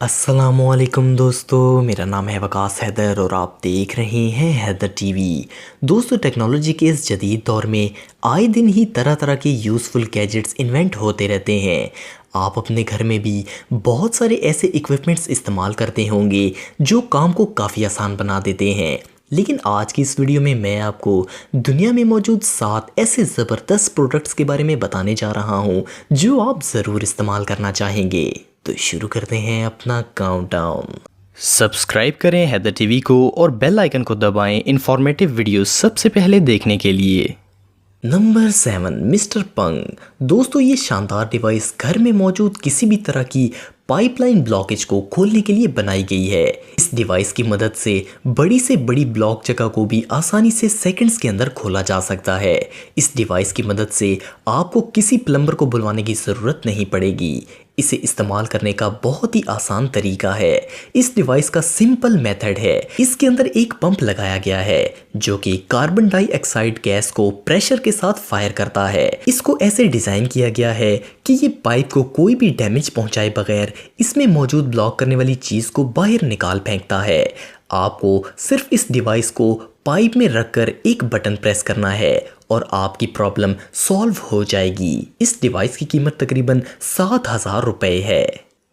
अस्सलामुअलैकुम दोस्तों, मेरा नाम है वकास हैदर और आप देख रहे हैं हैदर टीवी। दोस्तों, टेक्नोलॉजी के इस जदीद दौर में आए दिन ही तरह तरह के यूज़फुल गैजेट्स इन्वेंट होते रहते हैं। आप अपने घर में भी बहुत सारे ऐसे इक्विपमेंट्स इस्तेमाल करते होंगे जो काम को काफ़ी आसान बना देते हैं। लेकिन आज की इस वीडियो में मैं आपको दुनिया में मौजूद 7 ऐसे ज़बरदस्त प्रोडक्ट्स के बारे में बताने जा रहा हूं जो आप ज़रूर इस्तेमाल करना चाहेंगे। तो शुरू करते हैं अपना काउंटडाउन। सब्सक्राइब करें हैदर टीवी को और बेल आइकन को दबाएं इंफॉर्मेटिव वीडियोस सबसे पहले देखने के लिए। नंबर 7, मिस्टर पंग। दोस्तों, ये शानदार डिवाइस घर में मौजूद किसी भी तरह की पाइपलाइन ब्लॉकेज को खोलने के लिए बनाई गई है। इस डिवाइस की मदद से बड़ी ब्लॉक जगह को भी आसानी से सेकंड्स के अंदर खोला जा सकता है। इस डिवाइस की मदद से आपको किसी प्लम्बर को बुलवाने की ज़रूरत नहीं पड़ेगी। इसे इस्तेमाल करने का बहुत ही आसान तरीका है। इस डिवाइस का सिंपल मेथड है, इसके अंदर एक पंप लगाया गया है जो कि कार्बन डाइऑक्साइड गैस को प्रेशर के साथ फायर करता है। इसको ऐसे डिज़ाइन किया गया है कि ये पाइप को कोई भी डैमेज पहुंचाए बगैर इसमें मौजूद ब्लॉक करने वाली चीज़ को बाहर निकाल फेंकता है। आपको सिर्फ इस डिवाइस को पाइप में रखकर एक बटन प्रेस करना है और आपकी प्रॉब्लम सॉल्व हो जाएगी। इस डिवाइस की कीमत तकरीबन 7,000 रुपए है।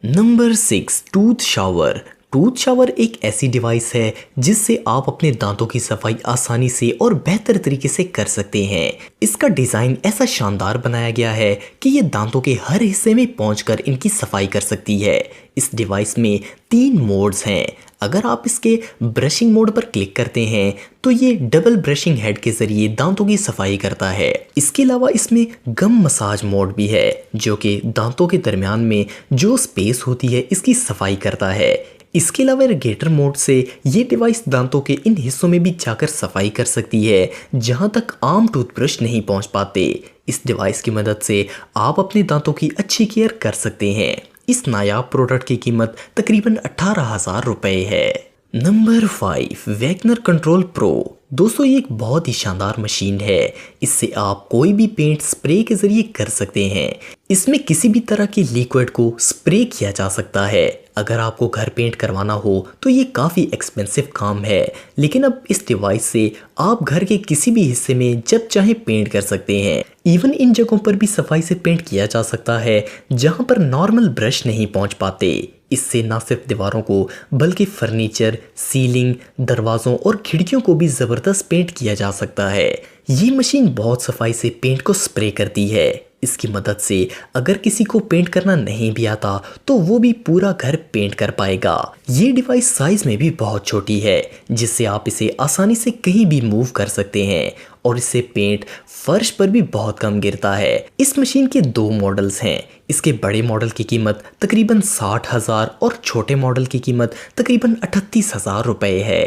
Number 6, tooth shower. Tooth shower एक ऐसी डिवाइस है जिससे आप अपने दांतों की सफाई आसानी से और बेहतर तरीके से कर सकते हैं। इसका डिज़ाइन ऐसा शानदार बनाया गया है कि ये दांतों के हर हिस्से में पहुंचकर इनकी सफाई कर सकती है। इस डिवाइस में 3 मोड्स हैं। अगर आप इसके ब्रशिंग मोड पर क्लिक करते हैं तो ये डबल ब्रशिंग हेड के ज़रिए दांतों की सफाई करता है। इसके अलावा इसमें गम मसाज मोड भी है जो कि दांतों के दरमियान में जो स्पेस होती है इसकी सफाई करता है। इसके अलावा इरिगेटर मोड से ये डिवाइस दांतों के इन हिस्सों में भी जाकर सफाई कर सकती है जहां तक आम टूथब्रश नहीं पहुंच पाते। इस डिवाइस की मदद से आप अपने दांतों की अच्छी केयर कर सकते हैं। इस नायाब प्रोडक्ट की कीमत तकरीबन 18,000 रुपए है। Number 5, Wagner control pro. दोस्तों, ये एक बहुत ही शानदार मशीन है। इससे आप कोई भी पेंट स्प्रे के ज़रिए कर सकते हैं। इसमें किसी भी तरह की लिक्विड को स्प्रे किया जा सकता है। अगर आपको घर पेंट करवाना हो तो ये काफ़ी एक्सपेंसिव काम है, लेकिन अब इस डिवाइस से आप घर के किसी भी हिस्से में जब चाहे पेंट कर सकते हैं। इवन इन जगहों पर भी सफाई से पेंट किया जा सकता है जहां पर नॉर्मल ब्रश नहीं पहुंच पाते। इससे न सिर्फ दीवारों को बल्कि फर्नीचर, सीलिंग, दरवाज़ों और खिड़कियों को भी ज़बरदस्त पेंट किया जा सकता है। ये मशीन बहुत सफाई से पेंट को स्प्रे करती है। इसकी मदद से अगर किसी को पेंट करना नहीं भी आता तो वो भी पूरा घर पेंट कर पाएगा। ये डिवाइस साइज में भी बहुत छोटी है जिससे आप इसे आसानी से कहीं भी मूव कर सकते हैं और इससे पेंट फर्श पर भी बहुत कम गिरता है। इस मशीन के 2 मॉडल्स हैं। इसके बड़े मॉडल की कीमत तकरीबन 60,000 और छोटे मॉडल की कीमत तकरीबन 38,000 रुपए है।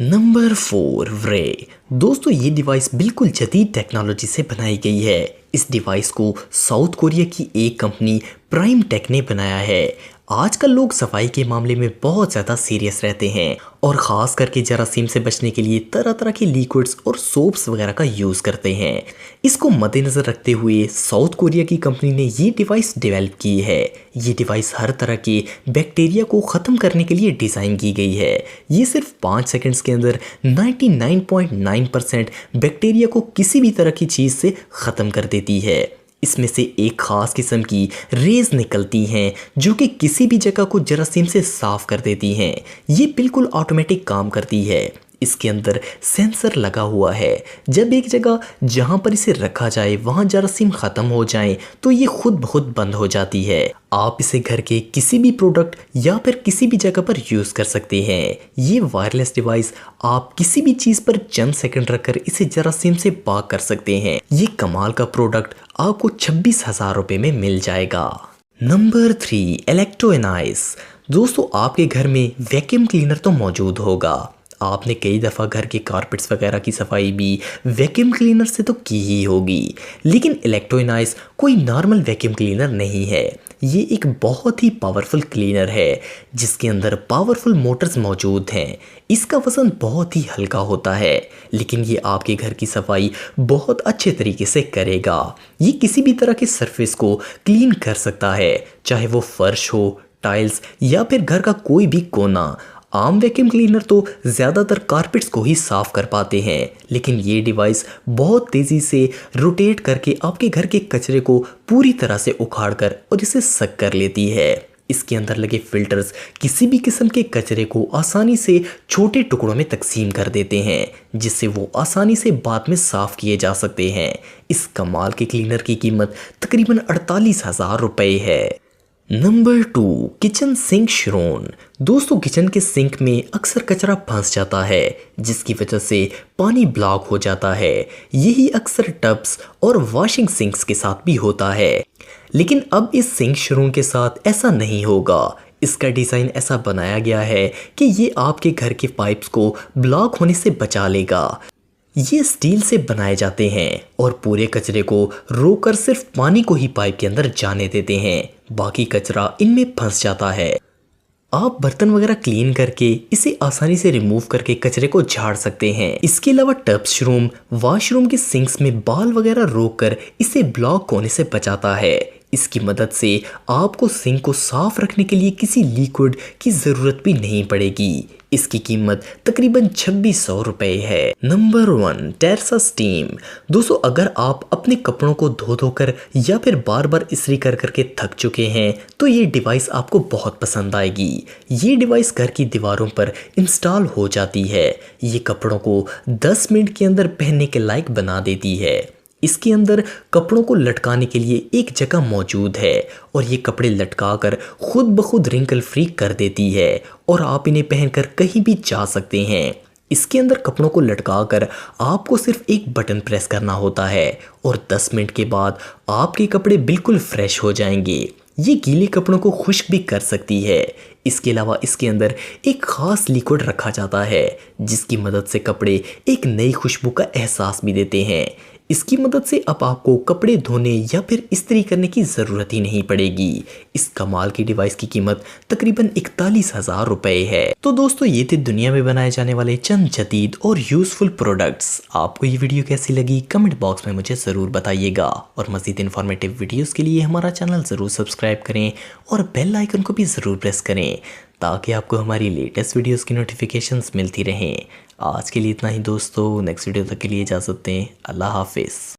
नंबर 4, व्रे। दोस्तों, ये डिवाइस बिल्कुल जदीद टेक्नोलॉजी से बनाई गई है। इस डिवाइस को साउथ कोरिया की एक कंपनी प्राइम टेक ने बनाया है। आजकल लोग सफाई के मामले में बहुत ज़्यादा सीरियस रहते हैं और ख़ास करके जरासीम से बचने के लिए तरह तरह के लिक्विड्स और सोप्स वगैरह का यूज़ करते हैं। इसको मद्देनज़र रखते हुए साउथ कोरिया की कंपनी ने ये डिवाइस डेवलप की है। ये डिवाइस हर तरह के बैक्टीरिया को ख़त्म करने के लिए डिज़ाइन की गई है। ये सिर्फ 5 सेकंड्स के अंदर 99.9% बैक्टीरिया को किसी भी तरह की चीज़ से ख़त्म कर देती है। इसमें से एक ख़ास किस्म की रेज निकलती हैं जो कि किसी भी जगह को जरासीम से साफ़ कर देती हैं। ये बिल्कुल ऑटोमेटिक काम करती है। इसके अंदर सेंसर लगा हुआ है। जब एक जगह जहां पर इसे रखा जाए वहां जरासीम ख़त्म हो जाएं तो ये खुद ब खुद बंद हो जाती है। आप इसे घर के किसी भी प्रोडक्ट या फिर किसी भी जगह पर यूज़ कर सकते हैं। ये वायरलेस डिवाइस आप किसी भी चीज़ पर चंद सेकंड रखकर इसे जरासीम से पाक कर सकते हैं। ये कमाल का प्रोडक्ट आपको 26,000 रुपये में मिल जाएगा। नंबर 3, इलेक्ट्रोनाइस। दोस्तों, आपके घर में वैक्यूम क्लीनर तो मौजूद होगा। आपने कई दफ़ा घर के कारपेट्स वगैरह की सफाई भी वैक्यूम क्लीनर से तो की ही होगी, लेकिन इलेक्ट्रोनाइस कोई नॉर्मल वैक्यूम क्लीनर नहीं है। ये एक बहुत ही पावरफुल क्लीनर है जिसके अंदर पावरफुल मोटर्स मौजूद हैं। इसका वज़न बहुत ही हल्का होता है, लेकिन ये आपके घर की सफाई बहुत अच्छे तरीके से करेगा। ये किसी भी तरह के सरफेस को क्लीन कर सकता है, चाहे वो फर्श हो, टाइल्स या फिर घर का कोई भी कोना। आम वैक्यूम क्लीनर तो ज़्यादातर कारपेट्स को ही साफ कर पाते हैं, लेकिन ये डिवाइस बहुत तेज़ी से रोटेट करके आपके घर के कचरे को पूरी तरह से उखाड़ कर और इसे सक कर लेती है। इसके अंदर लगे फिल्टर्स किसी भी किस्म के कचरे को आसानी से छोटे टुकड़ों में तकसीम कर देते हैं, जिससे वो आसानी से बाद में साफ किए जा सकते हैं। इस कमाल के क्लीनर की कीमत तकरीबन 48,000 रुपये है। नंबर 2, किचन सिंक श्रोन। दोस्तों, किचन के सिंक में अक्सर कचरा फंस जाता है, जिसकी वजह से पानी ब्लॉक हो जाता है। यही अक्सर टब्स और वॉशिंग सिंक्स के साथ भी होता है, लेकिन अब इस सिंक श्रोन के साथ ऐसा नहीं होगा। इसका डिज़ाइन ऐसा बनाया गया है कि ये आपके घर के पाइप्स को ब्लॉक होने से बचा लेगा। ये स्टील से बनाए जाते हैं और पूरे कचरे को रोककर सिर्फ पानी को ही पाइप के अंदर जाने देते हैं, बाकी कचरा इनमें फंस जाता है। आप बर्तन वगैरह क्लीन करके इसे आसानी से रिमूव करके कचरे को झाड़ सकते हैं। इसके अलावा टब्स रूम, वॉशरूम के सिंक्स में बाल वगैरह रोककर इसे ब्लॉक होने से बचाता है। इसकी मदद से आपको सिंक को साफ रखने के लिए किसी लिक्विड की ज़रूरत भी नहीं पड़ेगी। इसकी कीमत तकरीबन 2600 रुपये है। Number 1, Teresa steam. दोस्तों, अगर आप अपने कपड़ों को धो धोकर या फिर बार बार इस्त्री कर करके थक चुके हैं तो ये डिवाइस आपको बहुत पसंद आएगी। ये डिवाइस घर की दीवारों पर इंस्टॉल हो जाती है। ये कपड़ों को 10 मिनट के अंदर पहनने के लायक बना देती है। इसके अंदर कपड़ों को लटकाने के लिए एक जगह मौजूद है और ये कपड़े लटकाकर खुद ब खुद रिंकल फ्री कर देती है और आप इन्हें पहनकर कहीं भी जा सकते हैं। इसके अंदर कपड़ों को लटकाकर आपको सिर्फ एक बटन प्रेस करना होता है और 10 मिनट के बाद आपके कपड़े बिल्कुल फ्रेश हो जाएंगे। ये गीले कपड़ों को खुश्क भी कर सकती है। इसके अलावा इसके अंदर एक ख़ास लिक्विड रखा जाता है, जिसकी मदद से कपड़े एक नई खुशबू का एहसास भी देते हैं। इसकी मदद से अब आपको कपड़े धोने या फिर इस्त्री करने की ज़रूरत ही नहीं पड़ेगी। इस कमाल की डिवाइस की कीमत तकरीबन 41,000 रुपये है। तो दोस्तों, ये थे दुनिया में बनाए जाने वाले चंद जदीद और यूज़फुल प्रोडक्ट्स। आपको ये वीडियो कैसी लगी कमेंट बॉक्स में मुझे ज़रूर बताइएगा और मज़ीद इन्फॉर्मेटिव वीडियोज़ के लिए हमारा चैनल ज़रूर सब्सक्राइब करें और बेल आइकन को भी ज़रूर प्रेस करें ताकि आपको हमारी लेटेस्ट वीडियोज़ की नोटिफिकेशंस मिलती रहें। आज के लिए इतना ही दोस्तों, नेक्स्ट वीडियो तक के लिए इजाज़त दें। अल्लाह हाफिज़।